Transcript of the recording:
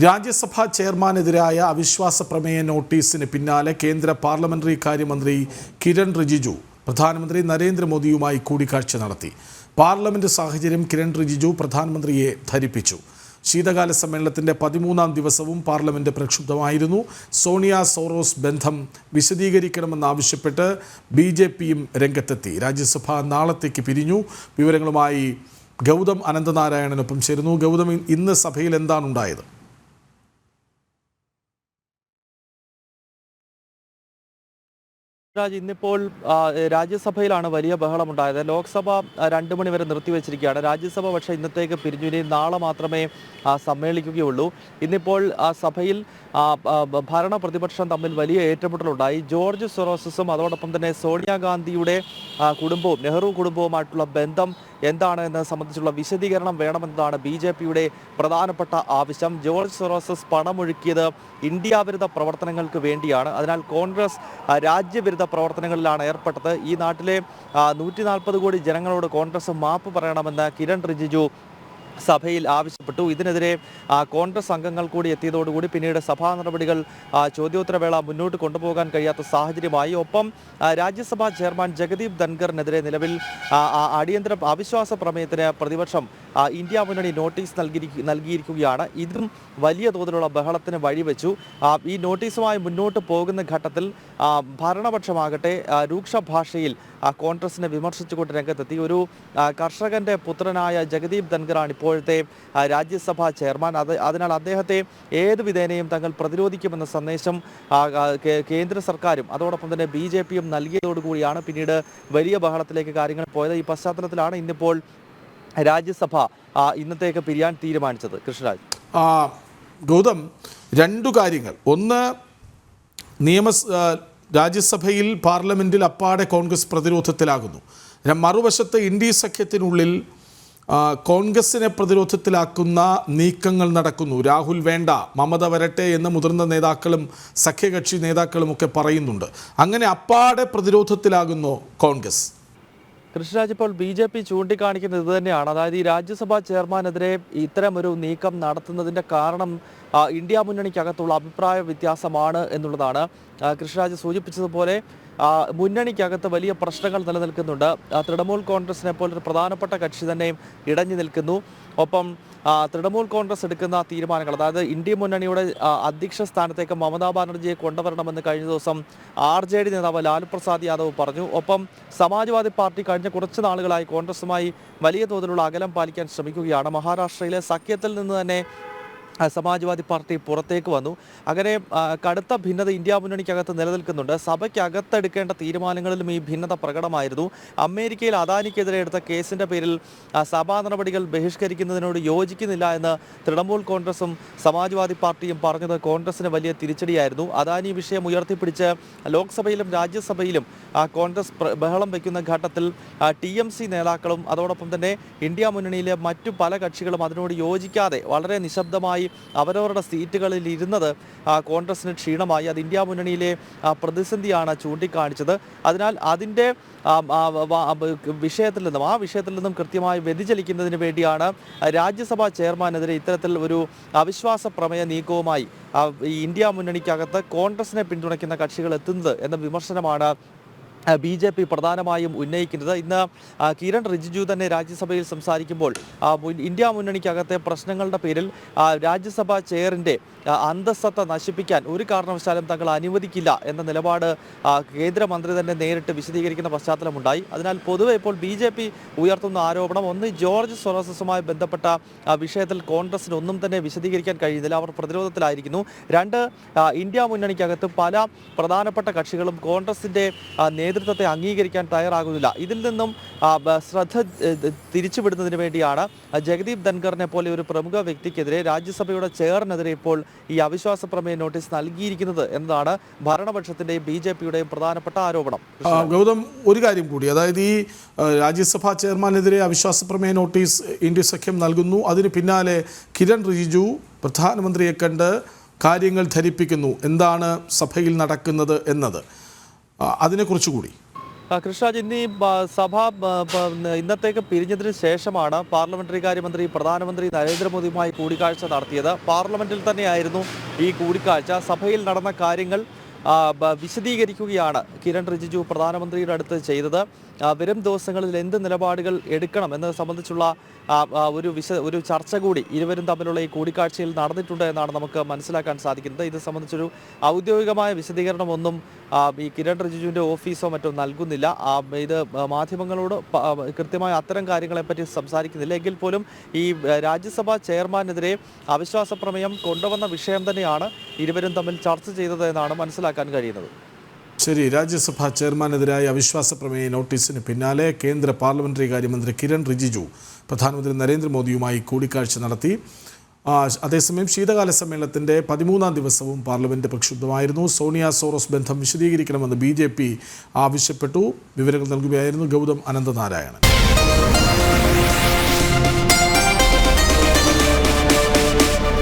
രാജ്യസഭാ ചെയർമാനെതിരായ അവിശ്വാസ പ്രമേയ നോട്ടീസിന് പിന്നാലെ കേന്ദ്ര പാർലമെന്ററി കാര്യമന്ത്രി കിരൺ റിജിജു പ്രധാനമന്ത്രി നരേന്ദ്രമോദിയുമായി കൂടിക്കാഴ്ച നടത്തി. പാർലമെന്റ് സാഹചര്യം കിരൺ റിജിജു പ്രധാനമന്ത്രിയെ ധരിപ്പിച്ചു. ശീതകാല സമ്മേളനത്തിന്റെ 13ാം ദിവസവും പാർലമെന്റ് പ്രക്ഷുബ്ധമായിരുന്നു. സോണിയ സോറോസ് ബന്ധം വിശദീകരിക്കണമെന്നാവശ്യപ്പെട്ട് BJPയും രംഗത്തെത്തി. രാജ്യസഭ നാളത്തേക്ക് പിരിഞ്ഞു. വിവരങ്ങളുമായി ഗൗതം അനന്തനാരായണനൊപ്പം ചേരുന്നു. ഗൗതം, ഇന്ന് സഭയിൽ എന്താണ് ഉണ്ടായത്? ഇന്നിപ്പോൾ രാജ്യസഭയിലാണ് വലിയ ബഹളമുണ്ടായത്. ലോക്സഭ 2 മണി വരെ നിർത്തിവെച്ചിരിക്കുകയാണ്. രാജ്യസഭ പക്ഷേ ഇന്നത്തേക്ക് പിരിഞ്ഞു. ഇനി നാളെ മാത്രമേ സമ്മേളിക്കുകയുള്ളൂ. ഇന്നിപ്പോൾ സഭയിൽ ഭരണ പ്രതിപക്ഷം തമ്മിൽ വലിയ ഏറ്റുമുട്ടലുണ്ടായി. ജോർജ് സൊറോസും അതോടൊപ്പം തന്നെ സോണിയാഗാന്ധിയുടെ കുടുംബവും നെഹ്റു കുടുംബവുമായിട്ടുള്ള ബന്ധം എന്താണ് എന്നത് സംബന്ധിച്ചുള്ള വിശദീകരണം വേണമെന്നതാണ് BJPയുടെ പ്രധാനപ്പെട്ട ആവശ്യം. ജോർജ് സൊറോസസ് പണമൊഴുക്കിയത് ഇന്ത്യ വിരുദ്ധ പ്രവർത്തനങ്ങൾക്ക് വേണ്ടിയാണ്. അതിനാൽ കോൺഗ്രസ് രാജ്യവിരുദ്ധ പ്രവർത്തനങ്ങളിലാണ് ഏർപ്പെട്ടത്. ഈ നാട്ടിലെ 140 കോടി ജനങ്ങളോട് കോൺഗ്രസ് മാപ്പ് പറയണമെന്ന് കിരൺ റിജിജു സഭയിൽ ആവശ്യപ്പെട്ടു. ഇതിനെതിരെ കോൺഗ്രസ് അംഗങ്ങൾ കൂടി എത്തിയതോടുകൂടി പിന്നീട് സഭാ നടപടികൾ ചോദ്യോത്തരവേള മുന്നോട്ട് കൊണ്ടുപോകാൻ കഴിയാത്ത സാഹചര്യമായി. ഒപ്പം രാജ്യസഭാ ചെയർമാൻ ജഗദീപ് ധൻഖറിനെതിരെ നിലവിൽ അടിയന്തര അവിശ്വാസ പ്രമേയത്തിന് പ്രതിപക്ഷം ഇന്ത്യ മുന്നണി നോട്ടീസ് നൽകിയിരിക്കുകയാണ്. ഇതും വലിയ തോതിലുള്ള ബഹളത്തിന് വഴിവെച്ചു. ഈ നോട്ടീസുമായി മുന്നോട്ട് പോകുന്ന ഘട്ടത്തിൽ ഭരണപക്ഷമാകട്ടെ രൂക്ഷ ഭാഷയിൽ കോൺഗ്രസിനെ വിമർശിച്ചുകൊണ്ട് രംഗത്തെത്തി. ഒരു കർഷകന്റെ പുത്രനായ ജഗദീപ് ധൻഖറാണ് ഇപ്പോഴത്തെ രാജ്യസഭാ ചെയർമാൻ. അതിനാൽ അദ്ദേഹത്തെ ഏത് വിധേനയും തങ്ങൾ പ്രതിരോധിക്കുമെന്ന സന്ദേശം കേന്ദ്ര സർക്കാരും അതോടൊപ്പം തന്നെ BJPയും നൽകിയതോടുകൂടിയാണ് പിന്നീട് വലിയ ബഹളത്തിലേക്ക് കാര്യങ്ങൾ പോയത്. ഈ പശ്ചാത്തലത്തിലാണ് ഇന്നിപ്പോൾ രാജ്യസഭ ഇന്നത്തേക്ക് പിരിയാൻ തീരുമാനിച്ചത്. കൃഷ്ണരാജ്. ഗൗതം, 2 കാര്യങ്ങൾ. ഒന്ന്, രാജ്യസഭയിൽ പാർലമെൻറ്റിൽ അപ്പാടെ കോൺഗ്രസ് പ്രതിരോധത്തിലാകുന്നു. മറുവശത്ത് ഇന്ത്യ സഖ്യത്തിനുള്ളിൽ കോൺഗ്രസിനെ പ്രതിരോധത്തിലാക്കുന്ന നീക്കങ്ങൾ നടക്കുന്നു. രാഹുൽ വേണ്ട, മമത വരട്ടെ എന്ന് മുതിർന്ന നേതാക്കളും സഖ്യകക്ഷി നേതാക്കളുമൊക്കെ പറയുന്നുണ്ട്. അങ്ങനെ അപ്പാടെ പ്രതിരോധത്തിലാകുന്നു കോൺഗ്രസ്. കൃഷ്ണരാജ്, ഇപ്പോൾ BJP ചൂണ്ടിക്കാണിക്കുന്നത് ഇത് തന്നെയാണ്. അതായത് ഈ രാജ്യസഭാ ചെയർമാനെതിരെ ഇത്തരമൊരു നീക്കം നടത്തുന്നതിൻ്റെ കാരണം ഇന്ത്യ മുന്നണിക്കകത്തുള്ള അഭിപ്രായ വ്യത്യാസമാണ് എന്നുള്ളതാണ്. കൃഷ്ണരാജ് സൂചിപ്പിച്ചതുപോലെ മുന്നണിക്കകത്ത് വലിയ പ്രശ്നങ്ങൾ നിലനിൽക്കുന്നുണ്ട്. തൃണമൂൽ കോൺഗ്രസിനെ പോലൊരു പ്രധാനപ്പെട്ട കക്ഷി തന്നെ ഇടഞ്ഞു നിൽക്കുന്നു. ഒപ്പം തൃണമൂൽ കോൺഗ്രസ് എടുക്കുന്ന തീരുമാനങ്ങൾ, അതായത് ഇന്ത്യ മുന്നണിയുടെ അധ്യക്ഷ സ്ഥാനത്തേക്ക് മമതാ ബാനർജിയെ കൊണ്ടുവരണമെന്ന് കഴിഞ്ഞ ദിവസം RJD നേതാവ് ലാലു പ്രസാദ് യാദവ് പറഞ്ഞു. ഒപ്പം സമാജ്വാദി പാർട്ടി കഴിഞ്ഞ കുറച്ച് നാളുകളായി കോൺഗ്രസുമായി വലിയ തോതിലുള്ള അകലം പാലിക്കാൻ ശ്രമിക്കുകയാണ്. മഹാരാഷ്ട്രയിലെ സഖ്യത്തിൽ നിന്ന് തന്നെ സമാജ്വാദി പാർട്ടി പുറത്തേക്ക് വന്നു. അങ്ങനെ കടുത്ത ഭിന്നത ഇന്ത്യ മുന്നണിക്കകത്ത് നിലനിൽക്കുന്നുണ്ട്. സഭയ്ക്കകത്തെടുക്കേണ്ട തീരുമാനങ്ങളിലും ഈ ഭിന്നത പ്രകടമായിരുന്നു. അമേരിക്കയിൽ അദാനിക്കെതിരെ എടുത്ത കേസിൻ്റെ പേരിൽ സഭാ നടപടികൾ ബഹിഷ്കരിക്കുന്നതിനോട് യോജിക്കുന്നില്ല എന്ന് തൃണമൂൽ കോൺഗ്രസും സമാജ്വാദി പാർട്ടിയും പറഞ്ഞത് കോൺഗ്രസിന് വലിയ തിരിച്ചടിയായിരുന്നു. അദാനി വിഷയം ഉയർത്തിപ്പിടിച്ച് ലോക്സഭയിലും രാജ്യസഭയിലും കോൺഗ്രസ് ബഹളം വയ്ക്കുന്ന ഘട്ടത്തിൽ TMC നേതാക്കളും അതോടൊപ്പം തന്നെ ഇന്ത്യ മുന്നണിയിലെ മറ്റു പല കക്ഷികളും അതിനോട് യോജിക്കാതെ വളരെ നിശബ്ദമായി അവരവരുടെ സീറ്റുകളിൽ ഇരുന്നത് കോൺഗ്രസിന് ക്ഷീണമായി. അത് ഇന്ത്യ മുന്നണിയിലെ പ്രതിസന്ധിയാണ് ചൂണ്ടിക്കാണിച്ചത്. അതിനാൽ അതിൻ്റെ വിഷയത്തിൽ നിന്നും കൃത്യമായി വ്യതിചലിക്കുന്നതിന് വേണ്ടിയാണ് രാജ്യസഭാ ചെയർമാനെതിരെ ഇത്തരത്തിൽ ഒരു അവിശ്വാസ പ്രമേയ നീക്കവുമായി ഇന്ത്യ മുന്നണിക്കകത്ത് കോൺഗ്രസിനെ പിന്തുണയ്ക്കുന്ന കക്ഷികൾ എത്തുന്നത് എന്ന വിമർശനമാണ് BJP പ്രധാനമായും ഉന്നയിക്കുന്നത്. ഇന്ന് കിരൺ റിജിജു തന്നെ രാജ്യസഭയിൽ സംസാരിക്കുമ്പോൾ ഇന്ത്യ മുന്നണിക്കകത്തെ പ്രശ്നങ്ങളുടെ പേരിൽ രാജ്യസഭാ ചെയറിൻ്റെ അന്തസ്സത്ത നശിപ്പിക്കാൻ ഒരു കാരണവശാലും തങ്ങൾ അനുവദിക്കില്ല എന്ന നിലപാട് കേന്ദ്രമന്ത്രി തന്നെ നേരിട്ട് വിശദീകരിക്കുന്ന പശ്ചാത്തലമുണ്ടായി. അതിനാൽ പൊതുവെ ഇപ്പോൾ BJP ഉയർത്തുന്ന ആരോപണം, ഒന്ന്, ജോർജ് സൊറോസസുമായി ബന്ധപ്പെട്ട വിഷയത്തിൽ കോൺഗ്രസിന് ഒന്നും തന്നെ വിശദീകരിക്കാൻ കഴിയുന്നില്ല, അവർ പ്രതിരോധത്തിലായിരിക്കുന്നു. 2, ഇന്ത്യ മുന്നണിക്കകത്ത് പല പ്രധാനപ്പെട്ട കക്ഷികളും കോൺഗ്രസിൻ്റെ നേതൃത്വത്തെ അംഗീകരിക്കാൻ തയ്യാറാകുന്നില്ല. ഇതിൽ നിന്നും ശ്രദ്ധ തിരിച്ചുവിടുന്നതിന് വേണ്ടിയാണ് ജഗദീപ് ധൻഖറിനെ പോലെ ഒരു പ്രമുഖ വ്യക്തിക്കെതിരെ രാജ്യസഭയുടെ ചെയറിനെതിരെ ഇപ്പോൾ ഈ അവിശ്വാസ പ്രമേയ നോട്ടീസ് നൽകിയിരിക്കുന്നത് എന്നതാണ് ഭരണപക്ഷത്തിൻ്റെയും BJPയുടെയും പ്രധാനപ്പെട്ട ആരോപണം. ഗൗതം, ഒരു കാര്യം കൂടി, അതായത് ഈ രാജ്യസഭാ ചെയർമാനെതിരെ അവിശ്വാസ പ്രമേയ നോട്ടീസ് ഇന്ത്യ സഖ്യം നൽകുന്നു. അതിന് പിന്നാലെ കിരൺ റിജിജു പ്രധാനമന്ത്രിയെ കണ്ട് കാര്യങ്ങൾ ധരിപ്പിക്കുന്നു, എന്താണ് സഭയിൽ നടക്കുന്നത് എന്നത്. അതിനെക്കുറിച്ച് കൂടി കൃഷ്ണരാജ്, ഇന്ന് ഈ സഭ ഇന്നത്തേക്ക് പിരിഞ്ഞതിന് ശേഷമാണ് പാർലമെന്ററി കാര്യമന്ത്രി പ്രധാനമന്ത്രി നരേന്ദ്രമോദിയുമായി കൂടിക്കാഴ്ച നടത്തിയത്. പാർലമെന്റിൽ തന്നെയായിരുന്നു ഈ കൂടിക്കാഴ്ച. സഭയിൽ നടന്ന കാര്യങ്ങൾ വിശദീകരിക്കുകയാണ് കിരൺ റിജിജു പ്രധാനമന്ത്രിയുടെ അടുത്ത് ചെയ്തത്. വരും ദിവസങ്ങളിൽ എന്ത് നിലപാടുകൾ എടുക്കണം എന്നത് സംബന്ധിച്ചുള്ള ഒരു ചർച്ച കൂടി ഇരുവരും തമ്മിലുള്ള ഈ കൂടിക്കാഴ്ചയിൽ നടന്നിട്ടുണ്ട് എന്നാണ് നമുക്ക് മനസ്സിലാക്കാൻ സാധിക്കുന്നത്. ഇത് സംബന്ധിച്ചൊരു ഔദ്യോഗികമായ വിശദീകരണമൊന്നും ഈ കിരൺ റിജിജുവിൻ്റെ ഓഫീസോ മറ്റോ നൽകുന്നില്ല. ഇത് മാധ്യമങ്ങളോട് കൃത്യമായ അത്തരം കാര്യങ്ങളെപ്പറ്റി സംസാരിക്കുന്നില്ല. എങ്കിൽ പോലും ഈ രാജ്യസഭാ ചെയർമാനെതിരെ അവിശ്വാസ പ്രമേയം കൊണ്ടുവന്ന വിഷയം തന്നെയാണ് ഇരുവരും തമ്മിൽ ചർച്ച ചെയ്തത് എന്നാണ് മനസ്സിലാക്കാൻ കഴിയുന്നത്. ശരി, രാജ്യസഭാ ചെയർമാനെതിരായ അവിശ്വാസ പ്രമേയ നോട്ടീസിന് പിന്നാലെ കേന്ദ്ര പാർലമെന്ററി കാര്യമന്ത്രി കിരൺ റിജിജു പ്രധാനമന്ത്രി നരേന്ദ്രമോദിയുമായി കൂടിക്കാഴ്ച നടത്തി. അതേസമയം ശീതകാല സമ്മേളനത്തിൻ്റെ 13-ാം ദിവസവും പാർലമെന്റ് പ്രക്ഷുബ്ധമായിരുന്നു. സോണിയ സോറസ് ബന്ധം വിശദീകരിക്കണമെന്ന് BJP ആവശ്യപ്പെട്ടു. വിവരങ്ങൾ നൽകുകയായിരുന്നു ഗൗതം അനന്തനാരായണൻ.